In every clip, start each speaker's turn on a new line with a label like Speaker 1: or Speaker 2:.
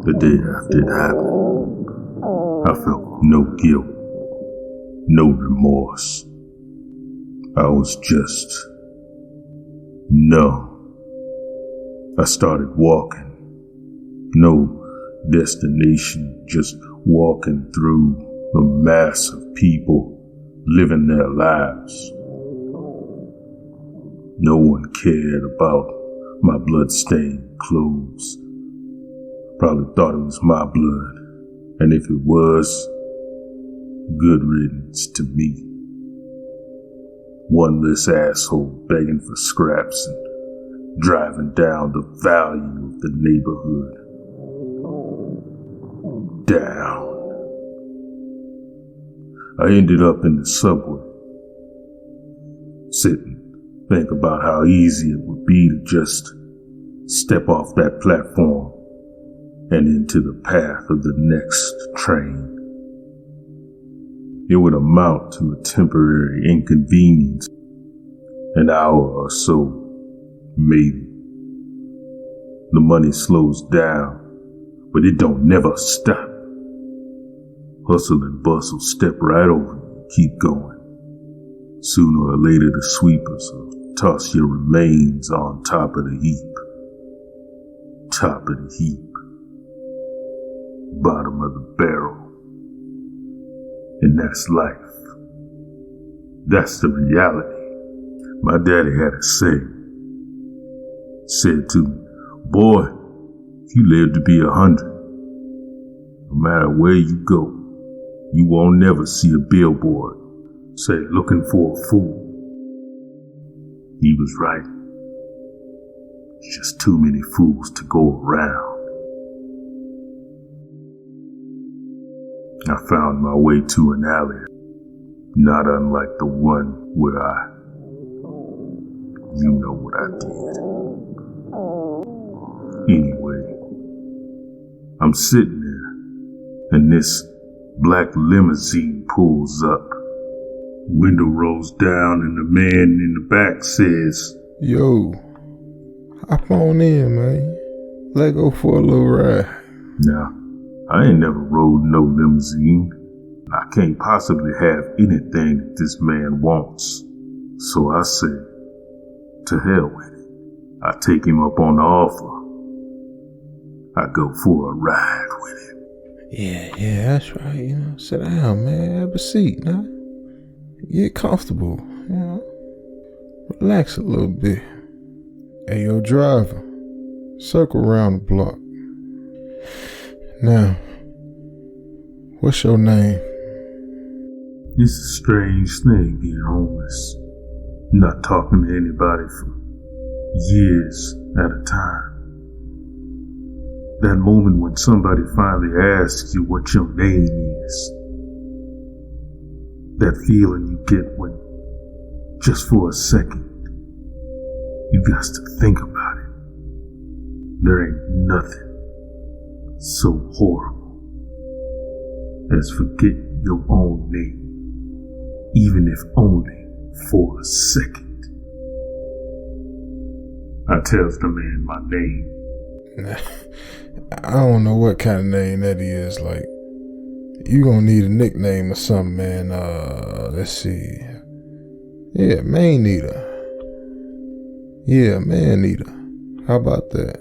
Speaker 1: The day after it happened, I felt no guilt, no remorse. I was just numb. I started walking. No destination, just walking through a mass of people living their lives. No one cared about my blood-stained clothes. Probably thought it was my blood, and if it was, good riddance to me. One less asshole begging for scraps and driving down the value of the neighborhood. Down. I ended up in the subway, sitting, think about how easy it would be to just step off that platform and into the path of the next train. It would amount to a temporary inconvenience, an hour or so, maybe. The money slows down, but it don't never stop. Hustle and bustle step right over you, keep going. Sooner or later the sweepers will toss your remains on top of the heap. Top of the heap. Bottom of the barrel. And that's life. That's the reality. My daddy had a saying. Said to me, boy, if you live to be 100, no matter where you go, you won't never see a billboard say looking for a fool. He was right. There's just too many fools to go around. I found my way to an alley, not unlike the one where you know what I did. Anyway, I'm sitting there, and this black limousine pulls up. Window rolls down, and the man in the back says,
Speaker 2: "Yo, hop on in, man. Let's go for a little ride."
Speaker 1: Now, I ain't never rode no limousine. I can't possibly have anything that this man wants. So I say, to hell with it. I take him up on the offer. I go for a ride with him.
Speaker 2: Yeah, that's right. Sit down, man. Have a seat, now. Get comfortable, Relax a little bit. Hey, yo, driver, circle around the block. Now, what's your name?
Speaker 1: It's a strange thing being homeless. Not talking to anybody for years at a time. That moment when somebody finally asks you what your name is. That feeling you get when, just for a second, you got to think about it. There ain't nothing so horrible as forgetting your own name, even if only for a second. I tells the man my name.
Speaker 2: I don't know what kind of name that is. Like, you gonna need a nickname or something, man. Let's see. Yeah, Man Eater. Yeah, Man Eater. How about that?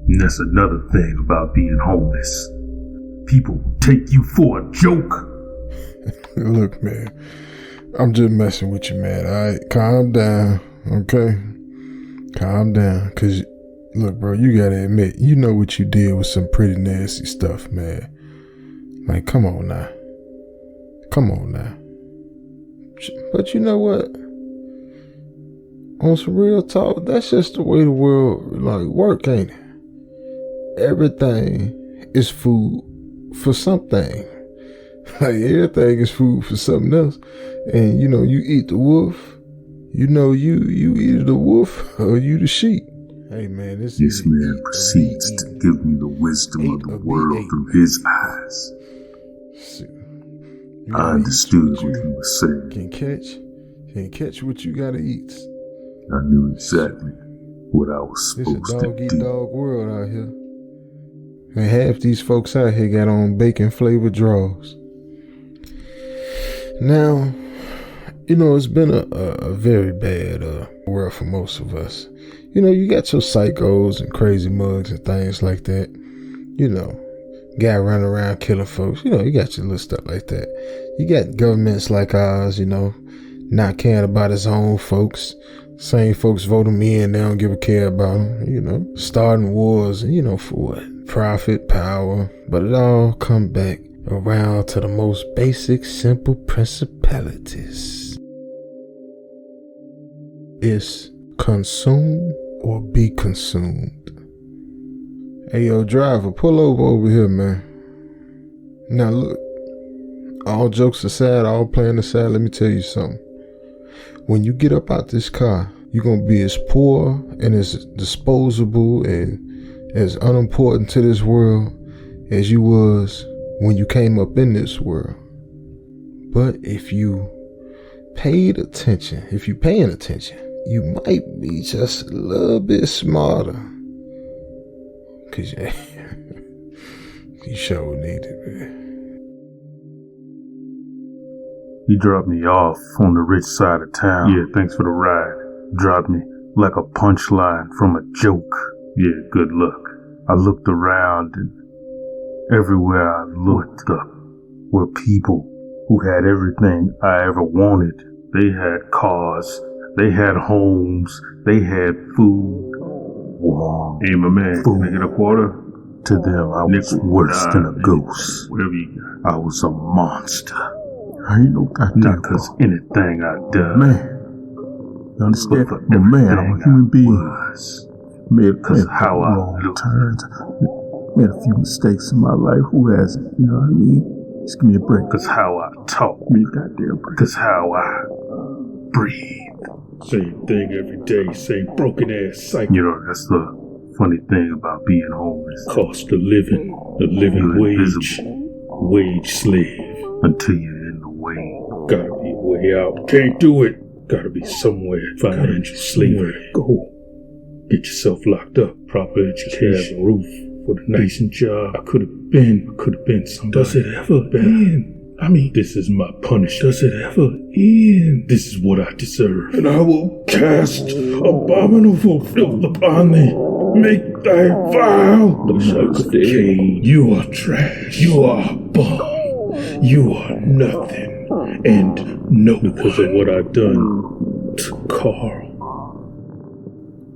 Speaker 1: And that's another thing about being homeless. People take you for a joke.
Speaker 2: Look, man, I'm just messing with you, man. Alright, calm down, okay? Calm down, cause look, bro, you gotta admit, you know what you did with some pretty nasty stuff, man. Like, come on now. But you know what? On some real talk, that's just the way the world work, ain't it? Everything is food for something. Like everything is food for something else. And you eat the wolf. You either the wolf or you the sheep. Hey man, this
Speaker 1: man proceeds to give me the wisdom of the world through his eyes. I understood what he was saying.
Speaker 2: Can catch what you gotta eat.
Speaker 1: I knew exactly what I was supposed to do.
Speaker 2: It's a dog-eat-dog world out here. And half these folks out here got on bacon-flavored drawers. Now, it's been a very bad world for most of us. You got your psychos and crazy mugs and things like that. Guy running around killing folks. You got your little stuff like that. You got governments like ours, not caring about his own folks. Same folks vote them in, they don't give a care about them, starting wars, for what? Profit, power. But it all come back around to the most basic, simple principalities. It's consume or be consumed. Hey, yo, driver, pull over here, man. Now, look, all jokes aside, all playing aside, let me tell you something. When you get up out this car, you're going to be as poor and as disposable and as unimportant to this world as you was when you came up in this world. But if you paying attention, you might be just a little bit smarter. Cause you sure need it, man.
Speaker 1: He dropped me off on the rich side of town. Yeah, thanks for the ride. Dropped me like a punchline from a joke. Yeah, good luck. I looked around and everywhere I looked up were people who had everything I ever wanted. They had cars, they had homes, they had food. Warm. Hey, my man, food. Can I get a quarter? To them, I was worse than a ghost. Whatever you got. I was a monster. I ain't no goddamn. Not because anything I done. Man, you understand? Man, I'm a human being. Made how I turned. Made a few mistakes in my life. Who hasn't? You know what I mean? Just give me a break. Because how I talk. Me a goddamn break. Because how I breathe. Same thing every day. Same broken ass cycle. That's the funny thing about being homeless. Cost of living. The living wage. Wage slave. Until you're in the way. Gotta be a way out. Can't do it. Gotta be somewhere. Financial slavery. Go. Get yourself locked up. Proper education. Have a roof for the decent job. I could have been somebody. Does it ever end? I mean, this is my punishment. Does it ever end? This is what I deserve. And I will cast abominable filth upon thee. Make thy vow. The next day, you are trash. You are bum. You are nothing. And no because of what I've done to Carl.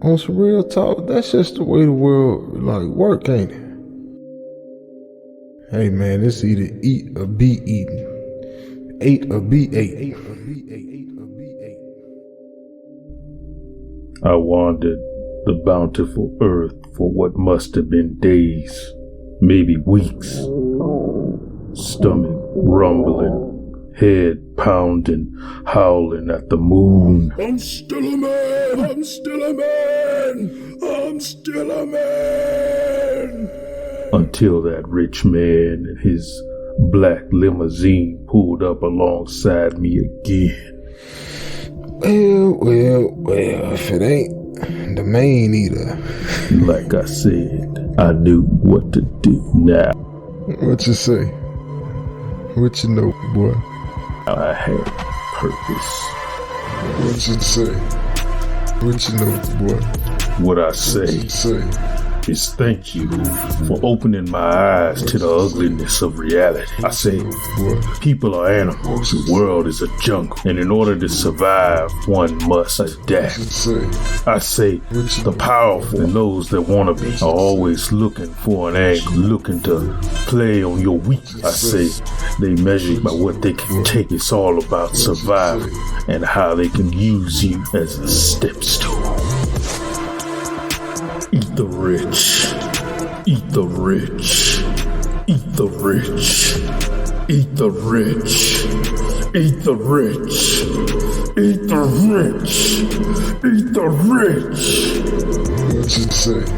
Speaker 2: On some real talk, that's just the way the world work, ain't it? Hey man, it's either eat or be eaten. Ate or be ate.
Speaker 1: I wandered the bountiful earth for what must have been days, maybe weeks. Stomach rumbling, head pounding, howling at the moon. I'm still a man! I'm still a man! I'm still a man! Until that rich man and his black limousine pulled up alongside me again.
Speaker 2: Well, if it ain't the main eater.
Speaker 1: Like I said, I knew what to do now.
Speaker 2: What you say? What you know, boy?
Speaker 1: I had purpose.
Speaker 2: What you say? What you know, boy?
Speaker 1: What I say is thank you for opening my eyes to the ugliness of reality. I say, people are animals, the world is a jungle, and in order to survive, one must adapt. I say, the powerful and those that want to be are always looking for an angle, looking to play on your weakness. I say, they measure by what they can take. It's all about survival and how they can use you as a step stool. Eat the rich. Eat the rich. Eat the rich. Eat the rich. Eat the rich. Eat the rich. Eat the rich.
Speaker 2: What you say?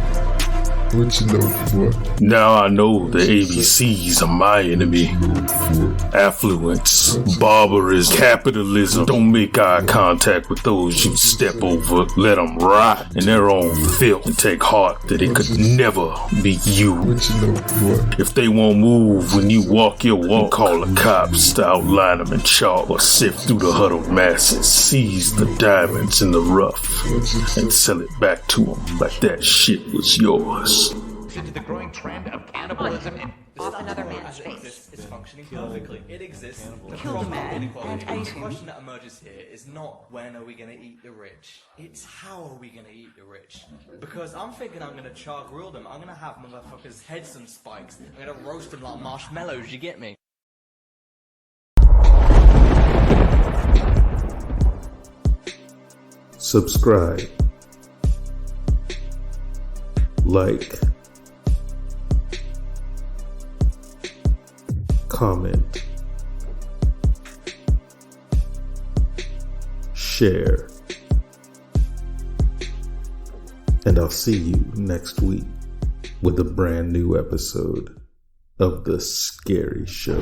Speaker 2: What you know, boy?
Speaker 1: Now I know the ABCs are my enemy. Affluence, barbarism, capitalism. Don't make eye contact with those you step over. Let them rot in their own filth and take heart that it could never be you.
Speaker 2: What you know, boy?
Speaker 1: If they won't move when you walk your walk, call the cops to outline them in chalk or sift through the huddled masses. Seize the diamonds in the rough and sell it back to them like that shit was yours.
Speaker 3: To the growing trend of cannibalism and
Speaker 4: off another man's face.
Speaker 5: It's functioning perfectly. It exists.
Speaker 4: Killed a man and ate
Speaker 5: The
Speaker 4: him.
Speaker 5: question that emerges here is not when are we going to eat the rich, it's how are we going to eat the rich. Because I'm thinking I'm going to char grill them. I'm going to have motherfuckers' heads and spikes. I'm going to roast them like marshmallows, you get me?
Speaker 1: Subscribe. Like. Comment. Share. And I'll see you next week with a brand new episode of The Scary Show.